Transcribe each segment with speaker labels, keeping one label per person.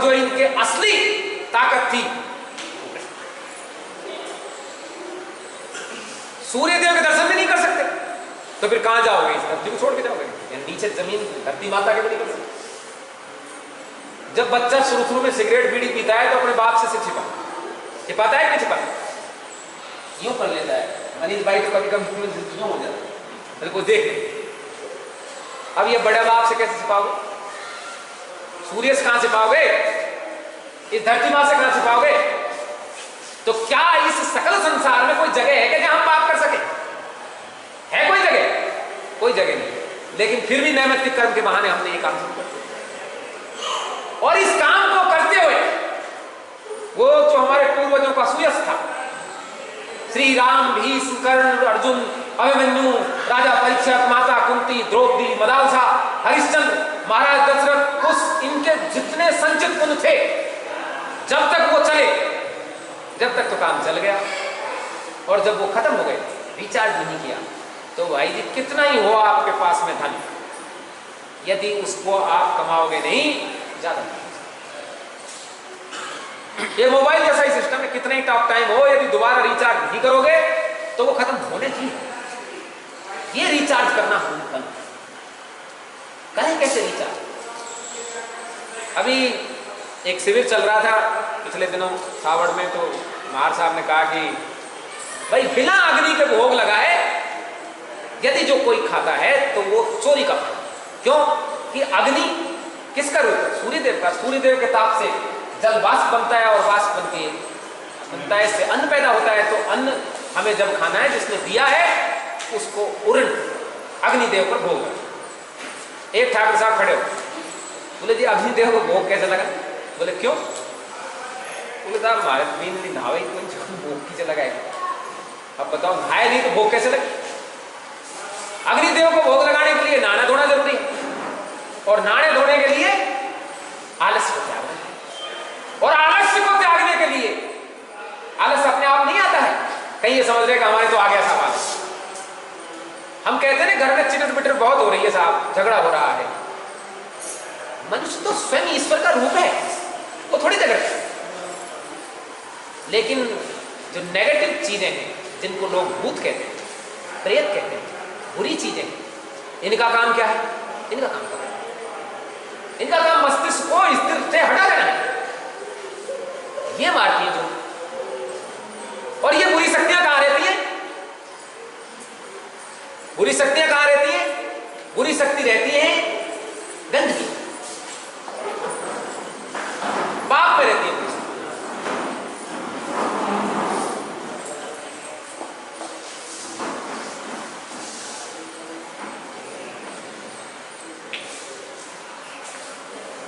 Speaker 1: जो इनके असली ताकत थी, सूर्य देव के दर्शन भी नहीं कर सकते, तो फिर कहां जाओगे? इस धरती को छोड़ के जाओगे? नीचे जमीन धरती माता के भी नहीं कर सकते। जब बच्चा शुरू में सिगरेट बीड़ी पीता है तो अपने बाप से छिपाता है कि नहीं छिपाता? यूं कर लेता है। मनीष भाई तो कभी कभी यूं हो जाता है, मेरे को देख। अब ये बड़े बाप से कैसे छिपाओगे? सूर्य से कहां छिपाओगे? इस धरती मां से कहां छिपाओगे? तो क्या इस सकल संसार में कोई जगह है कि जहां हम पाप कर सके? है कोई जगह? कोई जगह नहीं। लेकिन फिर भी नैमित्तिक कर्म के बहाने हमने ये काम शुरू कर दिया, और इस काम को करते हुए वो जो हमारे पूर्वजों का सुयश था, श्री राम, भीष्म, कर्ण, अर्जुन, अभिमन्यु, राजा परीक्षित, माता कुंती, द्रौपदी, मदालसा, हरिश्चंद्र, महाराज दशरथ, उस इनके जितने संचित पुण्य थे, जब तक वो चले, जब तक तो काम चल गया, और जब वो खत्म हो गए, रिचार्ज नहीं किया, तो भाई जी कितना ही हो आपके पास में धन, यदि उसको आप कमाओगे नहीं, ज्यादा। ये मोबाइल जैसा ही सिस्टम है, कितना ही टॉक टाइम हो, यदि दोबारा रिचार्ज नहीं करोगे तो वो खत्म होने चाहिए। ये रिचार्ज करना हम करें कैसे रिचार्ज? अभी एक शिविर चल रहा था पिछले दिनों सावड़ में, तो महार साहब ने कहा कि भाई बिना अग्नि के भोग लगाए यदि जो कोई खाता है तो वो चोरी का फल। क्यों? कि अग्नि किसका रूप है? सूर्यदेव का। सूर्यदेव के ताप से जल वाष्प बनता है, और वाष्प बनता है, इससे अन्न पैदा होता है। तो अन्न हमें जब खाना है, जिसने दिया है उसको उरण अग्निदेव पर भोग। एक ठाकुर साहब खड़े हो, बोले जी अग्निदेव को भोग कैसे लगा? बोले क्यों? बोले साहब हमारे मीन नहावे भोग की चला गया। अब बताओ, नहाए नहीं तो भोग कैसे लगे? अग्निदेव को भोग लगाने के लिए नहाना धोना जरूरी है, और नहाने धोने के लिए आलस्य को त्यागना है, और आलस्य को त्यागने के लिए, आलस्य अपने आप नहीं आता है। कहीं ये समझ रहे कि हमारे तो आ गया साहब आलस्य। हम कहते हैं घर में चिटर बिटर बहुत हो रही है साहब, झगड़ा हो रहा है। मनुष्य तो स्वयं ईश्वर का रूप है, वो थोड़ी झगड़ता है। लेकिन जो नेगेटिव चीजें हैं, जिनको लोग भूत कहते हैं, प्रेत कहते हैं, बुरी चीजें, इनका काम क्या है? इनका काम क्या है? इनका काम मस्तिष्क को स्थिर से हटा देना है। ये मारती है जो। और ये बुरी शक्तियां कहां रहती है? बुरी शक्तियां कहां रहती है? बुरी शक्ति रहती है गंदगी, पाप में रहती है बुरी शक्ति।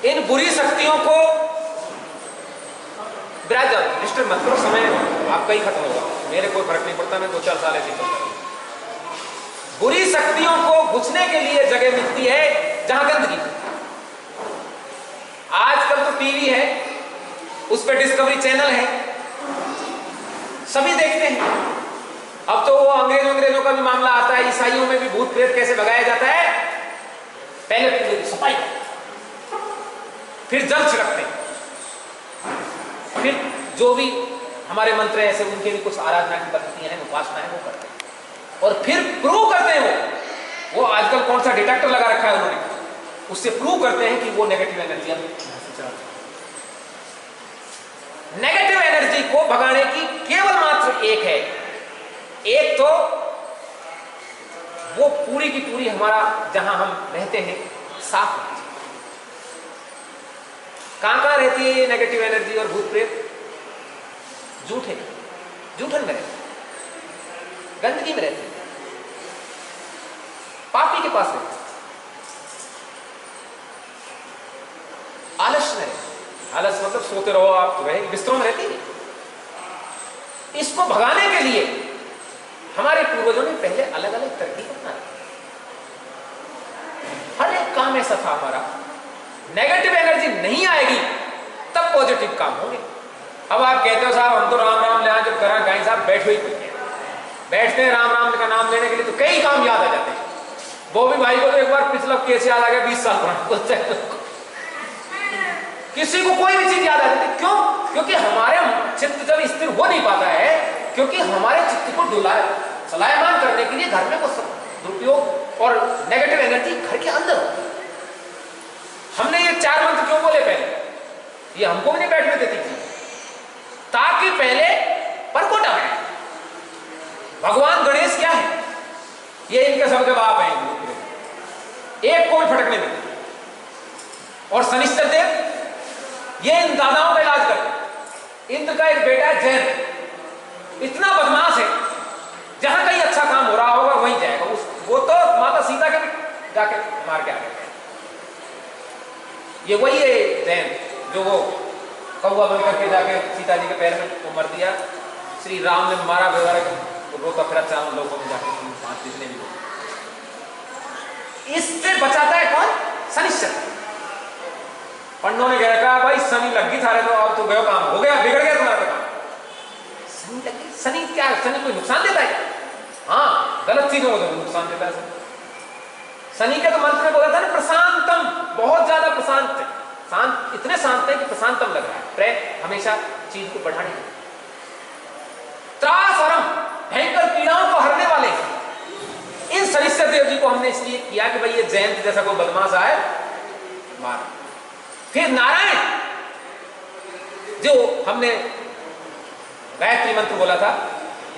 Speaker 1: इन बुरी शक्तियों को डिस्टर्ब मत करो, समय आपका ही खत्म होगा, मेरे कोई फर्क नहीं पड़ता, मैं 2-4 साल ऐसे चलता रहूं। बुरी शक्तियों को घुसने के लिए जगह मिलती है जहां गंदगी। आजकल तो टीवी है, उस पर डिस्कवरी चैनल है, सभी देखते हैं। अब तो वो अंग्रेजों का भी मामला आता है, ईसाइयों में भी भूत प्रेत कैसे भगाया जाता है। पहले सफाई, फिर जल छिड़कते हैं, फिर जो भी हमारे मंत्र ऐसे उनके भी कुछ आराधना की पद्धतियां हैं, उपासना है, वो करते हैं, और फिर प्रूव करते हैं। वो आजकल कौन सा डिटेक्टर लगा रखा है उन्होंने, उससे प्रूव करते हैं कि वो नेगेटिव एनर्जी, नेगेटिव एनर्जी को भगाने की केवल मात्र एक है। एक तो वो पूरी की पूरी हमारा जहां हम रहते हैं साफ रहती है। कहां रहती है ये नेगेटिव एनर्जी और भूत प्रेत? जूठन में रहते, गंदगी में रहते, पापी के पास रहते, आलस्य में रहते। आलस्य मतलब सोते रहो आप, तो रहे बिस्तरों में रहती है। इसको भगाने के लिए हमारे पूर्वजों ने पहले अलग अलग तरकीब अपनाई। हर एक काम ऐसा था हमारा, नेगेटिव एनर्जी नहीं आएगी तब पॉजिटिव काम होंगे। अब आप कहते हो साहब हम तो राम राम ले जब करा गाय साहब बैठो ही बैठते हैं राम राम का नाम लेने के लिए, तो कई काम याद आ जाते हैं। वो भी भाई को तो एक बार पिछला केस याद आ गया 20 साल पुराना, किसी को कोई भी चीज याद आ जाती। क्यों? क्योंकि हमारे चित्त जब स्थिर हो नहीं पाता है, क्योंकि हमारे चित्त को चलायमान करने के लिए घर में कुछ दुरुपयोग और नेगेटिव एनर्जी घर के अंदर होती है। हमने ये 4 मंत्र क्यों बोले पहले? ये हमको भी नहीं बैठने देती थी, ताकि पहले परकोटा में भगवान गणेश क्या है, ये इनके सबके बाप हैं, एक को भी फटकने देते। और शनिश्चर देव ये इन दादाओं का इलाज करते। इंद्र का एक बेटा है जैन, इतना बदमाश है, जहां कहीं अच्छा काम हो रहा होगा वहीं जाएगा। वो तो माता सीता के भी जाके मार के आ गए। ये वही है जैन जो वो कौवा बन करके जाके सीता जी के पैर में वो मर दिया, श्री राम ने मारा व्यवहार तो रोता फिर चारों लोगों में जाके जितने भी लोग। इससे बचाता है कौन? शनिश्चर। पंडों ने कहा भाई शनि लग गई थारे तो अब तो गयो काम हो गया, बिगड़ गया तुम्हारा काम। शनि लग गई? शनि क्या? शनि कोई नुकसान देता है? हाँ, गलत चीजों को तो नुकसान देता है। शनि के तो मंत्र में बोला था ना, प्रशांतम, बहुत ज्यादा प्रशांत है, शांत, इतने शांत है कि प्रशांतम लग रहा है। प्रयत्न हमेशा चीज को बढ़ाने के, त्रासरम, भयंकर पीड़ाओं को हरने वाले हैं। इन शनिश्चर देव जी को हमने इसलिए किया कि भाई ये जयंत जैसा कोई बदमाश आए मार। फिर नारायण, जो हमने गायत्री मंत्र बोला था,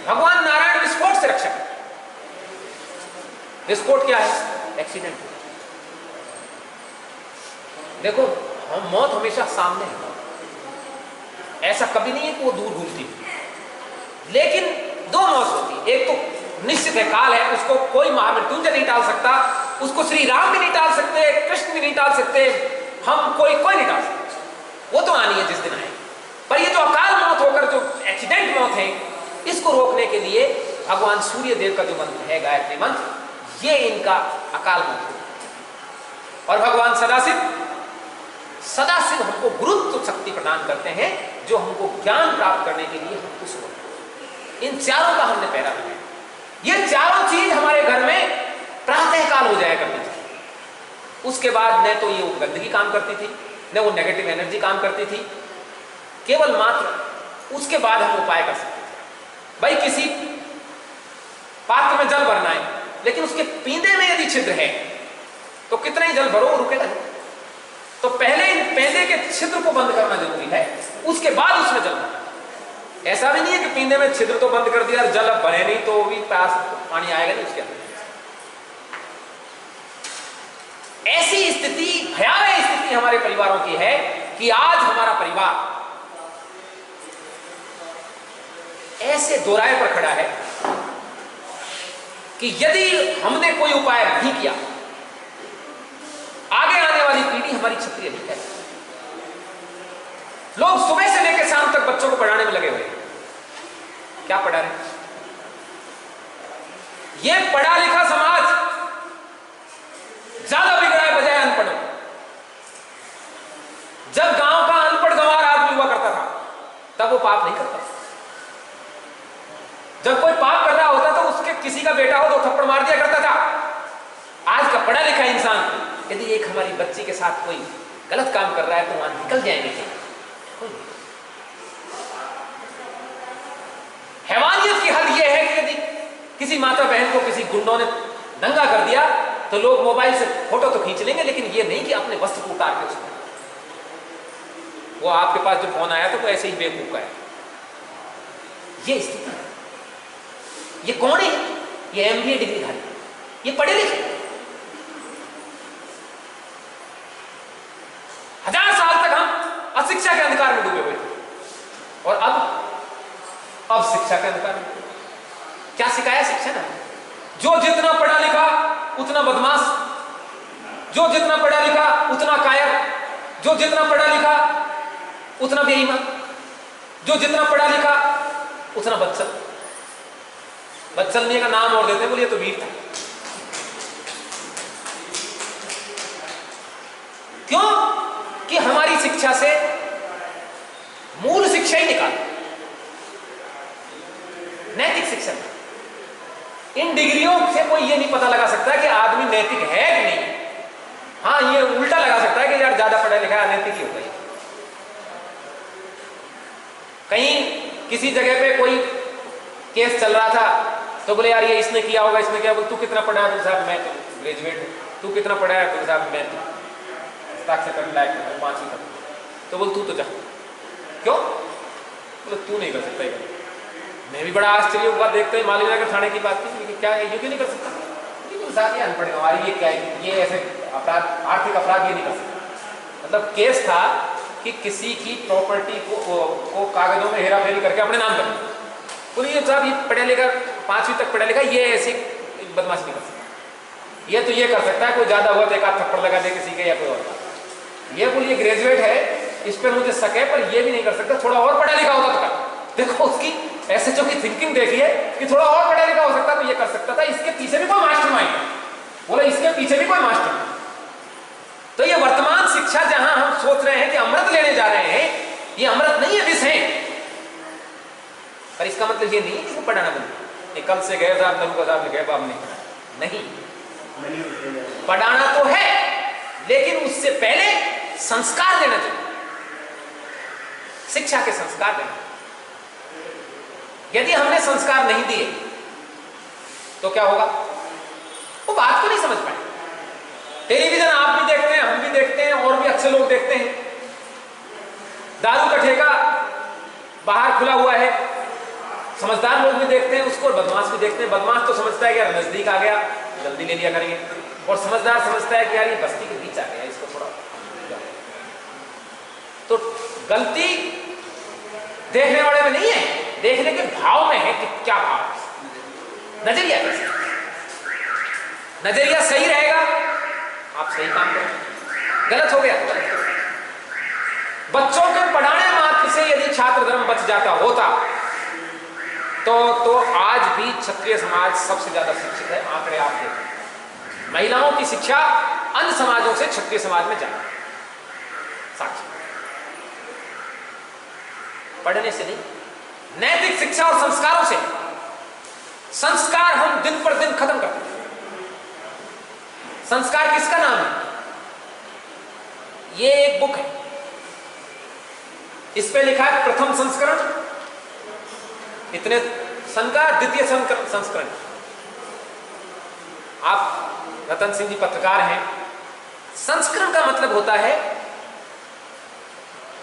Speaker 1: भगवान नारायण विस्फोट से रक्षक। विस्फोट क्या है? एक्सीडेंट। देखो हम मौत हमेशा सामने है, ऐसा कभी नहीं है कि वो दूर घूमती, लेकिन 2 मौत होती। एक तो निश्चित है, काल है, उसको कोई महामृत्युंजय नहीं टाल सकता, उसको श्री राम भी नहीं टाल सकते, कृष्ण भी नहीं टाल सकते, हम कोई नहीं टाल सकते, वो तो आनी है जिस दिन आए। पर ये जो अकाल मौत होकर जो एक्सीडेंट मौत है, इसको रोकने के लिए भगवान सूर्य देव का जो मंत्र है गायत्री मंत्र, ये इनका अकाल मौत है। और भगवान सदाशिव हमको गुरुत्व शक्ति प्रदान करते हैं, जो हमको ज्ञान प्राप्त करने के लिए हमको सुन। इन चारों का हमने पैरा लगाया। ये चारों चीज हमारे घर में प्रातः काल हो जाया करती थी। उसके बाद न तो ये गंदगी काम करती थी, न वो नेगेटिव एनर्जी काम करती थी, केवल मात्र उसके बाद हम उपाय कर सकते थे। भाई किसी पात्र में जल भरना है, लेकिन उसके पींदे में यदि छिद्र है तो कितना ही जल भरो वो रुकेगा नहीं। तो पहले इन पेंदे के छिद्र को बंद करना जरूरी है, उसके बाद उसमें जल भरना। ऐसा भी नहीं है कि पींदे में छिद्र तो बंद कर दिया, जल अब भरे नहीं तो भी पास पानी आएगा नहीं उसके अंदर। ऐसी स्थिति, भयावह स्थिति हमारे परिवारों की है कि आज हमारा परिवार ऐसे दोराए पर खड़ा है कि यदि हमने कोई उपाय नहीं किया, आगे आने वाली पीढ़ी हमारी क्षत्रिय नहीं है। लोग सुबह से लेकर शाम तक बच्चों को पढ़ाने में लगे हुए हैं। क्या पढ़ा रहे? ये पढ़ा लिखा समाज ज्यादा बिगड़ा है बजाय अनपढ़ों। जब गांव का अनपढ़ गंवार आदमी हुआ करता था, तब वो पाप नहीं करता। जब कोई पाप कर रहा होता तो उसके किसी का बेटा हो तो थप्पड़ मार दिया करता था। आज का पढ़ा लिखा इंसान यदि एक हमारी बच्ची के साथ कोई गलत काम कर रहा है तो वहां निकल जाएंगे। हैवानियत की हद यह है कि यदि किसी माता बहन को किसी गुंडों ने नंगा कर दिया तो लोग मोबाइल से फोटो तो खींच लेंगे, लेकिन ये नहीं कि अपने वस्त्र को उतार के उसको। वो आपके पास जो फोन आया था वो ऐसे ही बेवकूफ का है। ये स्थिति है। ये कौन है? ये MBA डिग्री धारी, ये पढ़े लिखे। 1000 साल तक हम अशिक्षा के अंधकार में डूबे हुए थे, और अब शिक्षा के अंधकार में। क्या सिखाया शिक्षा ने? जो जितना पढ़ा लिखा उतना बदमाश, जो जितना पढ़ा लिखा उतना कायर, जो जितना पढ़ा लिखा उतना बेईमान, जो जितना पढ़ा लिखा उतना बदचल। बदचलने का नाम और देते बोलिए तो वीर था। क्यों? कि हमारी शिक्षा से मूल शिक्षा ही निकाल, नैतिक शिक्षा। इन डिग्रियों से कोई ये नहीं पता लगा सकता कि आदमी नैतिक है कि नहीं। हाँ, ये उल्टा लगा सकता है कि यार ज्यादा पढ़ा लिखा है अनैतिक ही होगा। किसी जगह पे कोई केस चल रहा था तो बोले यार ये इसने किया होगा, इसने किया, बोले तू कितना पढ़ा है? बोले साहब मैं तो ग्रेजुएट हूँ। तू कितना पढ़ा है? बोले साहब मैं तो हस्ताक्षर करने लायक हूँ, 5वीं तक। तो बोल तू तो जा। क्यों? बोले तू नहीं कर सकता। मैं भी बड़ा आश्चर्य हुआ देखते ही मालूम नगर थाने की बात की, क्या है ये क्यों नहीं कर सकता? साथ ही अनपढ़ हमारी ये क्या है, ये ऐसे अपराध, आर्थिक अपराध ये नहीं कर सकता। मतलब केस था कि किसी की प्रॉपर्टी को कागजों में हेरा फेरी करके अपने नाम कर, बोलिए साहब ये पढ़ा लिखा 5वीं तक पढ़ा लिखा, ये ऐसी बदमाश नहीं कर सकता। ये तो ये कर सकता है कोई ज्यादा हुआ तो एक आध थप्पड़ लगा दे किसी के या कोई और। ये बोलिए ग्रेजुएट है, इस पर मुझे शक है, पर ये भी नहीं कर सकता, थोड़ा और पढ़ा लिखा होता तो। देखो उसकी एसएचओ की थिंकिंग देखिए कि थोड़ा और पढ़ा लिखा हो सकता तो ये कर सकता था। इसके पीछे भी कोई मास्टरमाइंड है, बोले इसके पीछे भी कोई मास्टर। तो ये वर्तमान शिक्षा जहां हम सोच रहे हैं कि अमृत लेने जा रहे हैं, ये अमृत नहीं है, विष है। पर इसका मतलब ये नहीं है कि पढ़ाना बंद, कल से गए साहब नबू साहब ने गए बाब नहीं, पढ़ाना तो है, लेकिन उससे पहले संस्कार देना चाहिए, शिक्षा के संस्कार देना। यदि हमने संस्कार नहीं दिए तो क्या होगा? वो बात को नहीं समझ पाए। टेलीविजन आप भी देखते हैं, हम भी देखते हैं, और भी अच्छे लोग देखते हैं। दारू का ठेका बाहर खुला हुआ है, समझदार लोग भी देखते हैं उसको, और बदमाश भी देखते हैं। बदमाश तो समझता है कि यार नजदीक आ गया जल्दी ले लिया करेंगे, और समझदार समझता है कि यार ये बस्ती के बीच आ गया, इसको थोड़ा। तो गलती देखने वाले में नहीं है, देखने के भाव में है कि क्या भाव, नजरिया कैसे। नजरिया सही रहेगा आप सही काम करें, गलत हो गया गलत। बच्चों के पढ़ाने मात्र से यदि छात्र धर्म बच जाता होता तो आज भी क्षत्रिय समाज सबसे ज्यादा शिक्षित है। आंकड़े आप देखें, महिलाओं की शिक्षा अन्य समाजों से क्षत्रिय समाज में ज्यादा साक्षी। पढ़ने से नहीं, नैतिक शिक्षा और संस्कारों से। संस्कार हम दिन पर दिन खत्म करते हैं। संस्कार किसका नाम है? ये एक बुक है, इस पे लिखा है प्रथम संस्करण, इतने सन का द्वितीय संस्करण। आप रतन सिंह जी पत्रकार हैं। संस्करण का मतलब होता है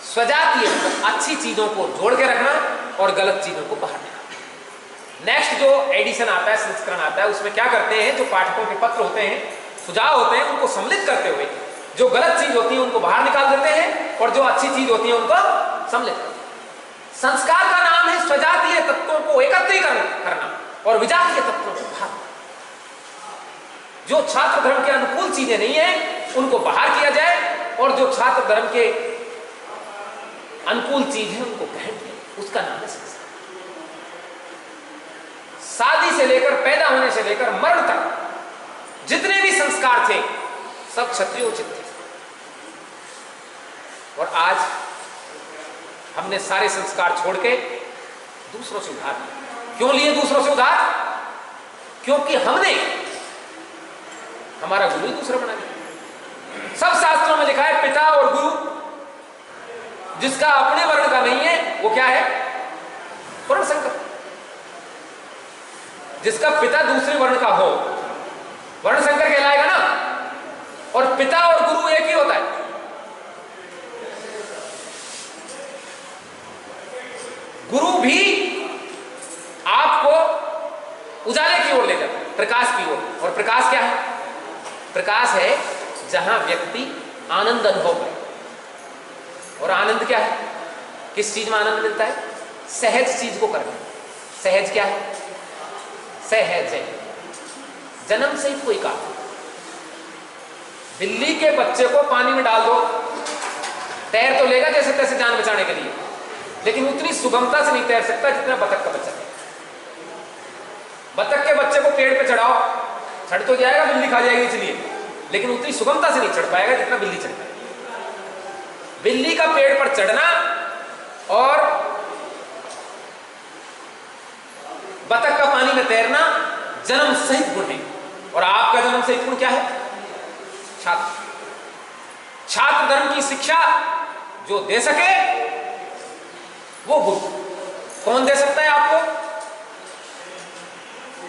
Speaker 1: स्वजातीय, अच्छी चीजों को जोड़ के रखना और गलत चीजों को बाहर निकालना। नेक्स्ट जो एडिशन आता है, संस्करण आता है, उसमें क्या करते हैं, जो पाठकों के पत्र होते हैं, सुझाव होते हैं, उनको सम्मिलित करते हुए जो गलत चीज होती है उनको बाहर निकाल देते हैं, और जो अच्छी चीज होती है उनको सम्मिलित करते हैं। संस्कार का नाम है स्वजातीय तत्वों को एकत्रीकरण करना और विजातीय तत्वों को बाहर। जो छात्र धर्म के अनुकूल चीजें नहीं है उनको बाहर किया जाए, और जो छात्र धर्म के अनुकूल चीज है उनको ग्रहण किया, उसका नाम है संस्कार। शादी से लेकर, पैदा होने से लेकर मरण तक जितने भी संस्कार थे सब क्षत्रियोचित थे। और आज हमने सारे संस्कार छोड़ के दूसरों से उधार लिए। क्यों लिए दूसरों से उधार? क्योंकि हमने हमारा गुरु ही दूसरा बना दिया। सब शास्त्रों में लिखा है पिता और गुरु, जिसका अपने वर्ण का नहीं है वो क्या है? वर्ण संकर। जिसका पिता दूसरे वर्ण का हो वर्ण संकर कहलाएगा ना। और पिता और गुरु एक ही होता है। गुरु भी आपको उजाले की ओर ले जाता है, प्रकाश की ओर। और प्रकाश क्या है? प्रकाश है जहां व्यक्ति आनंद अनुभव करे। और आनंद क्या है? किस चीज में आनंद मिलता है? सहज चीज को करना। सहज क्या है? सहज है, जन्म से ही कोई काम। बिल्ली के बच्चे को पानी में डाल दो, तैर तो लेगा जैसे तैसे जान बचाने के लिए, लेकिन उतनी सुगमता से नहीं तैर सकता जितना बतख का बच्चा है। बतख के बच्चे को पेड़ पे चढ़ाओ, चढ़ तो जाएगा, बिल्ली खा जाएगी इसलिए, लेकिन उतनी सुगमता से नहीं चढ़ पाएगा जितना बिल्ली चढ़ता है। बिल्ली का पेड़ पर चढ़ना और बतख का पानी में तैरना जन्म सहित गुण है। और आपका जन्म सहित गुण क्या है? छात्र। छात्र धर्म की शिक्षा जो दे सके वो गुरु। कौन दे सकता है आपको?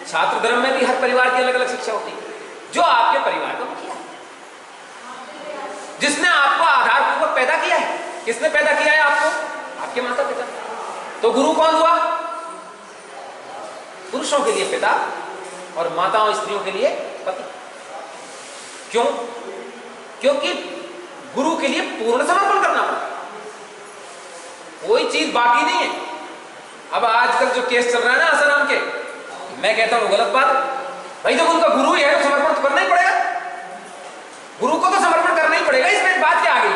Speaker 1: छात्र धर्म में भी हर परिवार की अलग अलग शिक्षा होती है। जो आपके परिवार का मुखिया है, जिसने आपको आधारपूर्वक पैदा किया है। किसने पैदा किया है आपको? आपके माता पिता। तो गुरु कौन हुआ? पुरुषों के लिए पिता और माताओं स्त्रियों के लिए पति। क्यों? क्योंकि गुरु के लिए पूर्ण समर्पण करना पड़ता है, कोई चीज बाकी नहीं है। अब आजकल जो केस चल रहा है ना आसाराम के, मैं कहता हूं गलत बात है भाई। जब उनका गुरु ही है तो समर्पण तो करना ही पड़ेगा, गुरु को तो समर्पण करना ही पड़ेगा। इसमें बात क्या आ गई?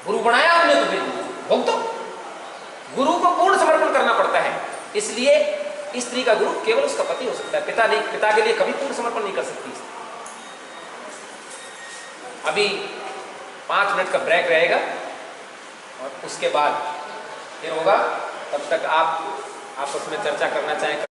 Speaker 1: गुरु बनाया हमने तो फिर भोग दो। गुरु को पूर्ण समर्पण करना पड़ता है। इसलिए स्त्री का गुरु केवल उसका पति हो सकता है, पिता नहीं। पिता के लिए कभी पूर्ण समर्पण नहीं कर सकती। अभी 5 मिनट का ब्रेक रहेगा और उसके बाद फिर होगा। तब तक आप आपस में चर्चा करना चाहें।